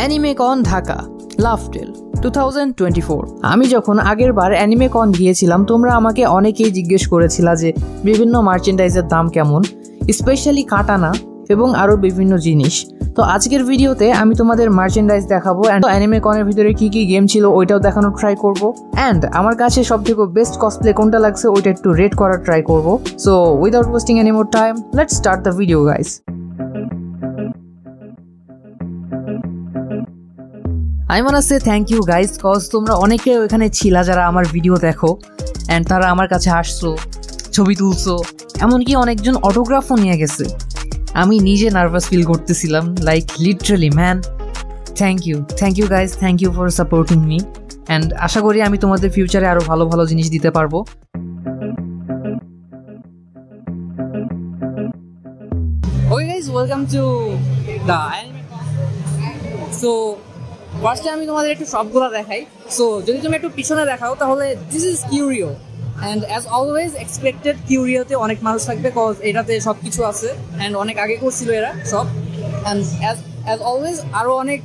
অ্যানিমেকন ঢাকা লাফটেল 2024। আমি যখন আগের বার অ্যানিমেকন গিয়েছিলাম তোমরা আমাকে অনেকেই জিজ্ঞেস করেছিলা যে বিভিন্ন মার্চেন্ডাইজের দাম কেমন, স্পেশালি কাটানা এবং আরও বিভিন্ন জিনিস। তো আজকের ভিডিওতে আমি তোমাদের মার্চেন্ডাইজ দেখাবো অ্যান্ড অ্যানিমেকনের ভিতরে কি কি গেম ছিল ওইটাও দেখানোর ট্রাই করব। অ্যান্ড আমার কাছে সবথেকে বেস্ট কসপ্লে কোনটা লাগছে ওইটা একটু রেট করার ট্রাই করব। So without wasting any more time, let's start the video guys. I wanna say thank you guys cause তোমরা অনেকে ওখানে ছিলা যারা আমার ভিডিও দেখো অ্যান্ড তারা আমার কাছে আসছো, ছবি তুলছো, এমনকি অনেকজন অটোগ্রাফও নিয়ে গেছে। আমি নিজে নার্ভাস ফিল করতেছিলাম, like literally man. Thank you guys, thank you for supporting me and আশা করি আমি তোমাদের ফিউচারে আরও ভালো ভালো জিনিস দিতে পারবো। Okay guys, welcome to the so ফার্স্টে আমি তোমাদের একটু সবগুলো দেখাই। সো যদি তুমি একটু পিছনে দেখাও তাহলে this is Curio and as always expected কিউরিওতে অনেক মানুষ থাকবে কজ এটাতে সব কিছু আছে অ্যান্ড অনেক আগে করছিল এরা সব। অ্যান্ড অ্যাজ অলওয়েজ আরও অনেক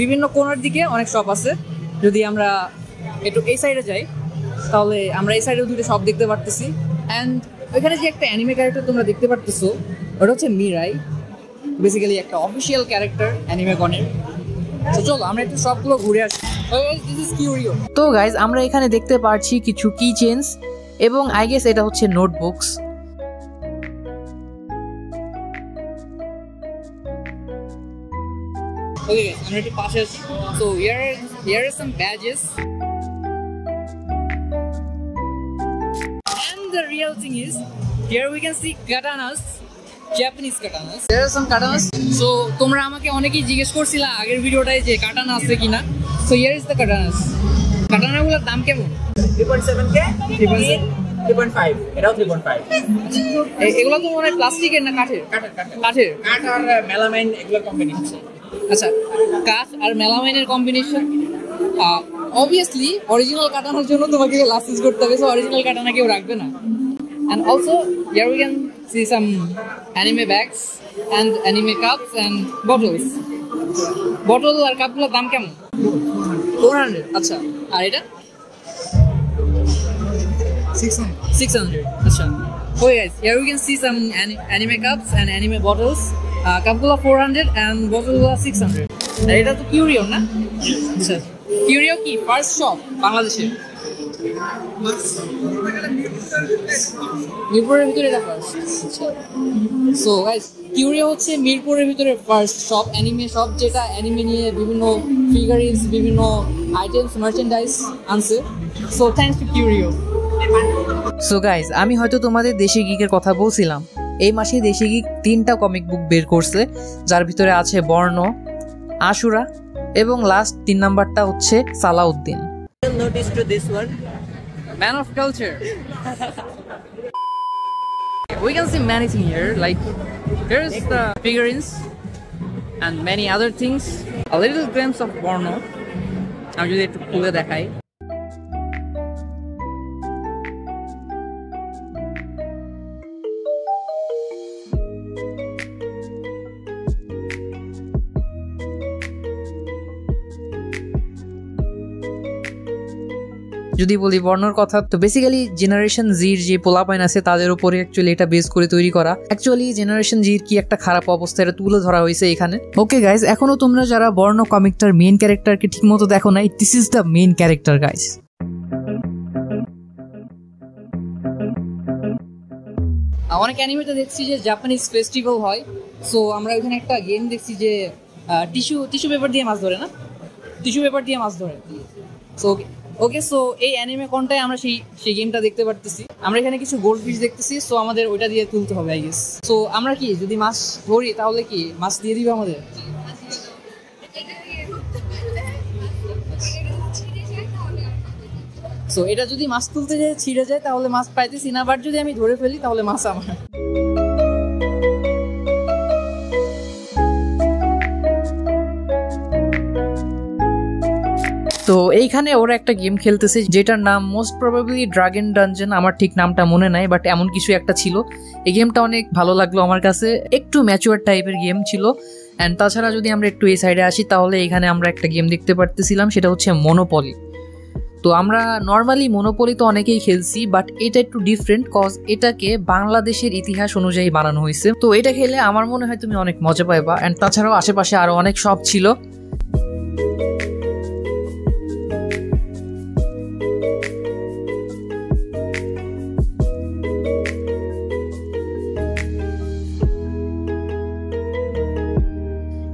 বিভিন্ন কোণার দিকে অনেক শপ আছে। যদি আমরা একটু এই সাইডে যাই তাহলে আমরা এই সাইডেও দুটো শপ দেখতে পারতেছি। অ্যান্ড ওইখানে যে একটা অ্যানিমে ক্যারেক্টার তোমরা দেখতে পারতেছো ওটা হচ্ছে মিরাই, বেসিক্যালি একটা অফিসিয়াল ক্যারেক্টার অ্যানিমেকনের। তো চলো আমরা একটু সবগুলো ঘুরে আসি। তো গাইজ আমরা এখানে দেখতে পাচ্ছি কিছু কি চেঞ্জ এবং আই গেস এটা হচ্ছে নোটবুকস। ওকে গাইজ আমরা একটু পাশে আছি। So here are some badges and the real thing is here we can see katanas, Japanese katanas. There are some katanas. So তোমরা আমাকে অনেকেই জিজ্ঞেস করছিলা আগের ভিডিওটায় যে কাটানা আছে কিনা। So here is the katanas. কাটানাগুলোর দাম কেমন? 3.7k, 3.5, এটাও 3.5। এগুলো তো মনে হয় প্লাস্টিকের না কাঠের? কাঠের। কাঠ আর মেলামাইন এগুলোর কম্বিনেশন। আচ্ছা, কাঠ আর মেলামাইনের কম্বিনেশন। অবভিয়াসলি অরিজিনাল কাটানার জন্য তোমাকে লাইসেন্স করতে হবে, সো অরিজিনাল কাটানা কেউ রাখবে না। And also here we can see some anime bags and anime cups and bottles. Bottle আর কাপগুলোর দাম কেমন? 400। আচ্ছা, আর এটা 600। আচ্ছা, okay guys, here we can see some anime cups and anime bottles. কাপগুলো 400 and bottleগুলো 600। আর এটা তো কিউরিও না? আচ্ছা, কিউরিও কি ফার্স্ট শপ বাংলাদেশে? মিরপুরের ভিতরে এটা ফার্স্ট। সো গাইস কিউরিও হচ্ছে মিরপুরের ভিতরে ফার্স্ট শপ, অ্যানিমে শপ, যেটা অ্যানিমে নিয়ে বিভিন্ন ফিগারিন্স, বিভিন্ন আইটেমস, মার্চেন্ডাইজ আনছে। So thanks to curio. So guys আমি হয়তো তোমাদের দেশি গিকের কথা বলছিলাম। এই মাসে দেশি গিক 3টা কমিক বুক বের করছে, যার ভিতরে আছে বর্ণ, আশুরা এবং লাস্ট 3 নাম্বারটা হচ্ছে Salauddin. Notice to this one, man of culture. We can see many things here, like here is the figurines and many other things. A little glimpse of Borno. আমি যদি একটু খুলে দেখাই, যদি বলি বর্ণর কথা, তো বেসিক্যালি জেনারেশন জির যে পোলাপাইন আছে তাদের উপরে অ্যাকচুয়ালি এটা বেস করে তৈরি করা। অ্যাকচুয়ালি জেনারেশন জির কি একটা খারাপ অবস্থা এটা তুলে ধরা হয়েছে এখানে। ওকে গাইজ, এখনো তোমরা যারা বর্ণ কমিকটার মেইন ক্যারেক্টারকে ঠিক মতো দেখো নাই, this is the main character guys. অনেক অ্যানিমেতে দেখছি যে জাপানিজ ফেস্টিভ্যাল হয়। সো আমরা ওখানে একটা গেম দেখছি যে টিস্যু পেপার দিয়ে মাছ ধরে, না টিস্যু পেপার দিয়ে মাছ ধরে। সো ওকে, সো এই অ্যানিমে কোনটায় আমরা সেই গেমটা দেখতে পারতেছি। আমরা এখানে কিছু গোল্ড ফিশ দেখতেছি, সো আমাদের ওইটা দিয়ে তুলতে হবে আই গেস। সো আমরা কি যদি মাছ ধরি তাহলে কি মাছ দিয়ে দিবে আমাদের? সো এটা যদি মাছ তুলতে যায় ছিঁড়ে যায় তাহলে মাছ পাইতেছি না, বাট যদি আমি ধরে ফেলি তাহলে মাছ আমার। তো এইখানে ওরা একটা গেম খেলতেছে যেটার নাম মোস্ট প্রবাবলি ড্রাগন ডানজন, আমার ঠিক নামটা মনে নাই, বাট এমন কিছু একটা ছিল। এই গেমটা অনেক ভালো লাগলো আমার কাছে, একটু ম্যাচুয়ার টাইপের গেম ছিল অ্যান্ড তাছাড়া যদি আমরা একটু এই সাইডে আসি তাহলে এখানে আমরা একটা গেম দেখতে পারতেছিলাম, সেটা হচ্ছে মনোপলি। তো আমরা নর্মালি মনোপলি তো অনেকেই খেলছি, বাট এটা একটু ডিফারেন্ট কজ এটাকে বাংলাদেশের ইতিহাস অনুযায়ী বানানো হয়েছে। তো এটা খেলে আমার মনে হয় তুমি অনেক মজা পাইবা। অ্যান্ড তাছাড়াও আশেপাশে আরও অনেক শপ ছিল।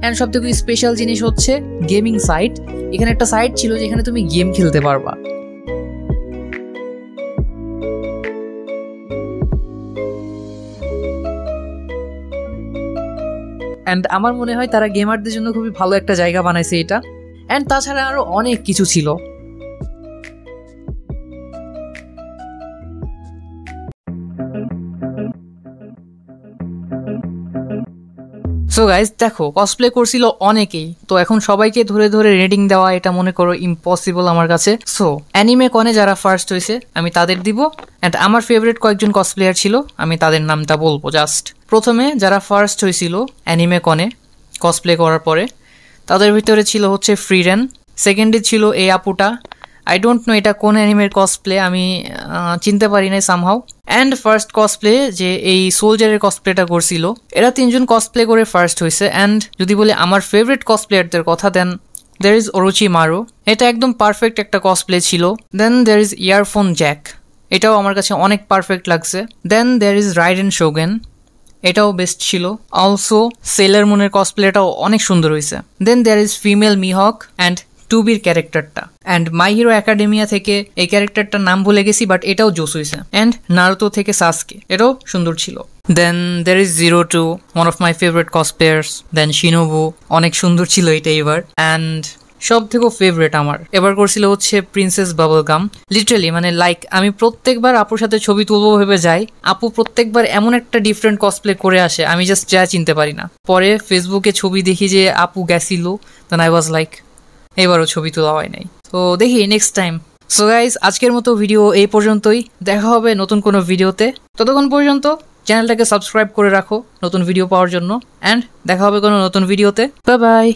অ্যান্ড সবথেকে স্পেশাল জিনিস হচ্ছে গেমিং সাইট। এখানে একটা সাইট ছিল যেখানে তুমি গেম খেলতে পারবা। অ্যান্ড আমার মনে হয় তারা গেমারদের জন্য খুবই ভালো একটা জায়গা বানাইছে এটা। অ্যান্ড তাছাড়া আরও অনেক কিছু ছিল। সো গাইজ দেখো, কসপ্লে করছিল অনেকেই, তো এখন সবাইকে ধরে ধরে রেটিং দেওয়া এটা মনে করো ইম্পসিবল আমার কাছে। সো অ্যানিমে কনে যারা ফার্স্ট হয়েছে আমি তাদের দিব। অ্যান্ড আমার ফেভারিট কয়েকজন কসপ্লেয়ার ছিল, আমি তাদের নামটা বলবো জাস্ট। প্রথমে যারা ফার্স্ট হয়েছিল অ্যানিমে কনে কসপ্লে করার পরে, তাদের ভিতরে ছিল হচ্ছে ফ্রিরেন। সেকেন্ডে ছিল এই আপুটা, আই ডোন্ট নো এটা কোন অ্যানিমের কসপ্লে, আমি চিনতে পারি নাই সামহাও। অ্যান্ড ফার্স্ট কসপ্লে যে এই সোলজারের কসপ্লেটা করছিল, এরা তিনজন কসপ্লে করে ফার্স্ট হয়েছে। অ্যান্ড যদি বলি আমার ফেভারিট কসপ্লেয়ারদের কথা, দেন দের ইজ ওরোচিমারু, এটা একদম পারফেক্ট একটা কসপ্লে ছিল। Then there is earphone Jack, এটাও আমার কাছে অনেক পারফেক্ট লাগছে। দেন দের ইজ রাইডেন শোগেন, এটাও বেস্ট ছিল। অলসো সেলার মুনের কসপ্লেটাও অনেক সুন্দর হয়েছে। দেন দের ইজ ফিমেল মিহক অ্যান্ড টুবির ক্যারেক্টারটা। অ্যান্ড মাই হিরো একাডেমিয়া থেকে এই ক্যারেক্টারটার নাম ভুলে গেছি, বাট এটাও জোস হয়েছে। অ্যান্ড নারুতো থেকে সাসকে, এটাও সুন্দর ছিল। Then there is ZERO2, one of my favourite cosplayers. Then Shinobu, অনেক সুন্দর ছিল এটা এবার। অ্যান্ড সব থেকে ফেভারিট আমার এবার করছিল হচ্ছে প্রিন্সেস বাবলগাম। লিটারালি মানে লাইক আমি প্রত্যেকবার আপুর সাথে ছবি তুলবো ভেবে যাই, আপু প্রত্যেকবার এমন একটা ডিফারেন্ট কসপ্লে করে আসে আমি জাস্ট যা চিনতে পারি না। পরে ফেসবুকে ছবি দেখি যে আপু গেছিল, দেন আই ওয়াজ লাইক এবারও ছবি তোলা হয় নাই। তো দেখি নেক্সট টাইম। সো গাইজ আজকের মতো ভিডিও এই পর্যন্তই, দেখা হবে নতুন কোনো ভিডিওতে। ততক্ষণ পর্যন্ত চ্যানেলটাকে সাবস্ক্রাইব করে রাখো নতুন ভিডিও পাওয়ার জন্য। অ্যান্ড দেখা হবে কোনো নতুন ভিডিওতে। Bye bye.